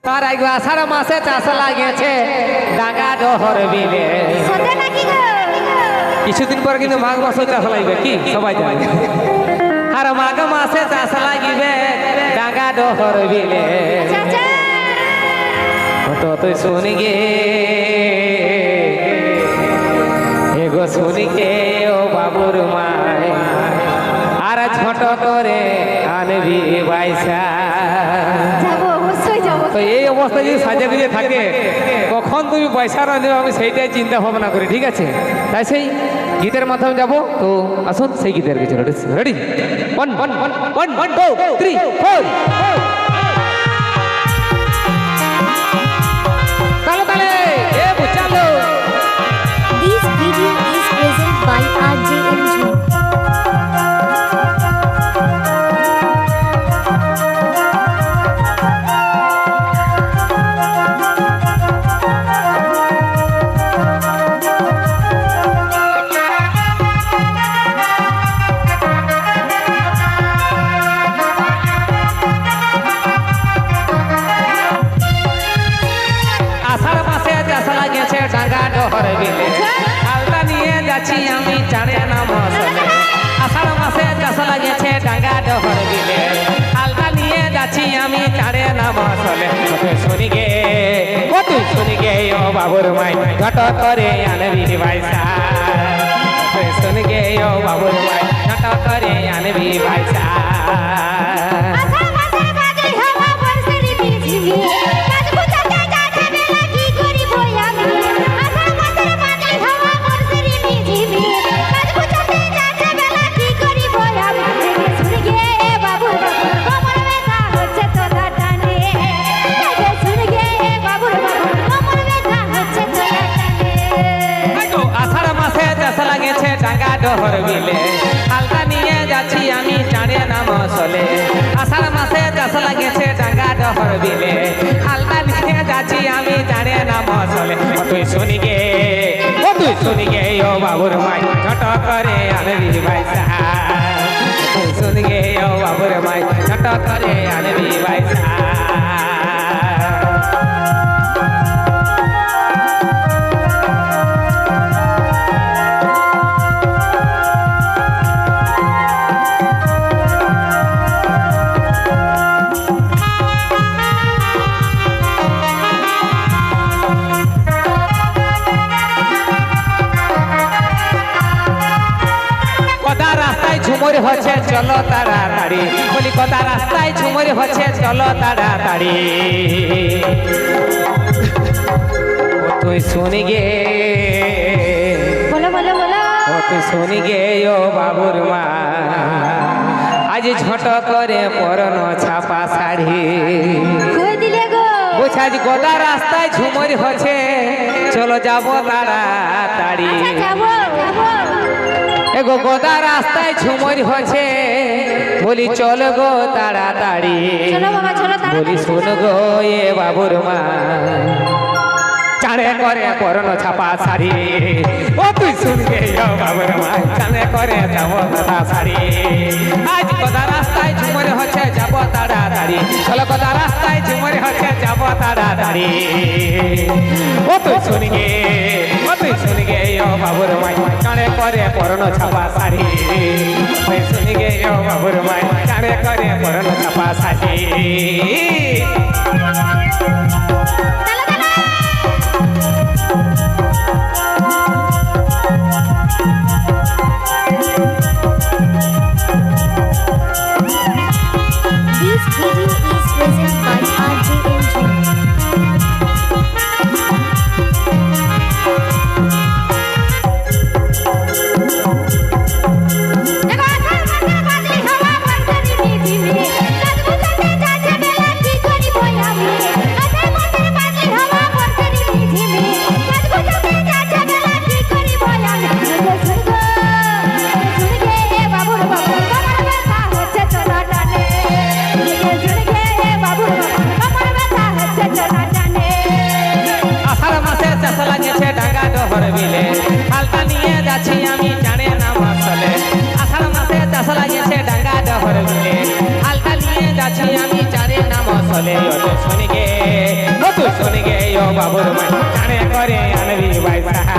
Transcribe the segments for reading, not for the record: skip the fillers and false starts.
তার আগে আষাঢ় মাসে চাষ লাগিয়েছে ডাঙ্গা ডহর বিলে। সত্যি নাকি গো? কিছুদিন পর কিন্তু মাঘ মাসে চাষ লাগবে, কি সবাই জানে। আর মাঘ মাসে চাষ লাগিবে ডাঙ্গা ডহর বিলে। চাচা তো তুই শুনি গে এগো শুনি কে ও বাবুর মায় আর ছোট করে আনবি পয়সা। যাবো, অবশ্যই যাবো। তো এই অবস্থা যদি সাজে গুজে থাকে কখন তুমি পয়সা রাঁধবে আমি সেইটাই চিন্তা ভাবনা করি, ঠিক আছে? তাই সেই গীতের মাধ্যমে যাব। তো আসুন সেই গীতের কিছু রেডি 1 2 3 4 তালে তালে এ বুঝালো। This video is presented by RJMG. আষাঢ় মাসে চাষ লাগিয়েছে ডাঙ্গা ডহর বিলে। আলতা নিয়ে যাচ্ছি আমি চাঁড়ে না মশলে। আষাঢ় মাসে চাষ লাগিয়েছে ডাঙ্গা ডহর বিলে। আলতা নিয়ে যাচ্ছি আমি চাঁড়ে না মশলে। তুই শুনি গে ও তুই শুনি গে ও বাবুর মাই ঘট করে আনবি পয়সা। তুই শুনি গে ও বাবুর মাই ঘট করে আনবি পয়সা। আষাঢ় মাসে বাদরি হাওয়া বর্ষারি বিঝিবি। কাজ বুঝাতে যাচ্ছে বেলা কি করিব আমি। আষাঢ় মাসের বাদরি হাওয়া বর্ষারি বিঝিবি। কাজ বুঝাতে যাচ্ছে বেলা কি করিব আমি। শুনে গে বাবু কোমর ব্যথা হচ্ছে তোলা টানে। শুনে গে বাবু কোমর ব্যথা হচ্ছে তোলা টানে। আষাঢ় মাসে চাষ লাগিয়েছে ডাঙ্গা ডহর বিলে। হালকা নিয়ে যাচ্ছি আমি চাঁড়ে না মশলে। আষাঢ় মাসে চাষ লাগিয়েছে ডাঙ্গা ডহর বিলে। হালকা নিয়ে যাচ্ছি আমি চাঁড়ে না মশলে। ও তুই শুনি গে ও তুই শুনি গে ও বাবুর মাই ছোট করে আনবি পয়সা। তুই শুনি গে ও বাবুর মাই ছোট করে আনবি পয়সা। কদা রাস্তায় ঝুমুর হচ্ছে চলো তাড়াতাড়ি। বলি কদা রাস্তায় ঝুমুর হচ্ছে চলো তাড়াতাড়ি। ও তুই শুনি গে বলো বলো বলো। ও তুই শুনি গে ও বাবুর মা আজ ঝট করে পরনো ছাপা শাড়ি। কই দিলে গো? বলছে আজ গদা রাস্তায় ঝুমুর হচ্ছে চলো যাবো তাড়াতাড়ি। আচ্ছা যাবো যাবো। এগো গোদা রাস্তায় ঝুমুর হচ্ছে বলি চল গো তাড়াতাড়ি। চলো বাবা চলো বলি তাড়াতাড়ি। শুন গো এ বাবুর মা চাঁড়ে করে পরনো ছাপা শাড়ি। ও তুই শুন গে ও বাবুর মা চাঁড়ে করে যাবো দাদা শাড়ি। আজ গোদা রাস্তায় ঝুমুর হচ্ছে যাবো তাড়াতাড়ি। চলো গোদা রাস্তায় ঝুমুর হচ্ছে যাবো তাড়াতাড়ি। ও তুই শুন গে ও তুই শুন গে ও বাবুর মাই চাঁড়ে করে পরনো ছাপা শাড়ি। তুই শুন গে ও বাবুর মাই চাঁড়ে করে পরনো ছাপা শাড়ি। তালা তালা। This video is presented by RJMG. দেখো আষাঢ় মাসের বাদরি হাওয়া বর্ষারি বিঝিবি। কাজ বুঝাতে যাচ্ছে বেলা কি করিব আমি। আষাঢ় মাসের বাদরি পয়সা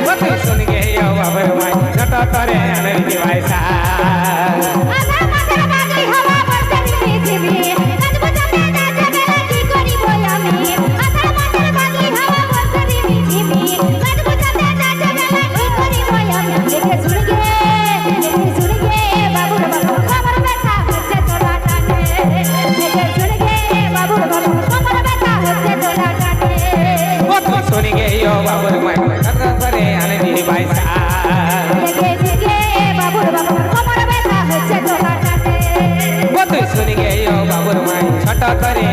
ও তুই শুন গে ও বাবুর মাই ছোট করে আনে রে পয়সা আধার মাঝের বাদুই হাওয়া বর্ষার ঝিমি নাচবো চাঁদে নাচে বেলা কি করিব আমি আধার মাঝের বাদুই হাওয়া বর্ষার ঝিমি নাচবো চাঁদে নাচে বেলা কি করিব আমি দেখে শুনে গে বাবুর বাবু আমার ব্যথা হচ্ছে তোরা টানে দেখে শুনে গে বাবুর বাবু আমার ব্যথা হচ্ছে তোরা টানে ও তুই শুন গে ও বাবুর মাই ছোট করে আনে রে পয়সা দেখে গে বাবুর বাবু আমার ব্যথা হচ্ছে তোরা টানে ও তুই শুন গে ও বাবুর মাই ছোট করে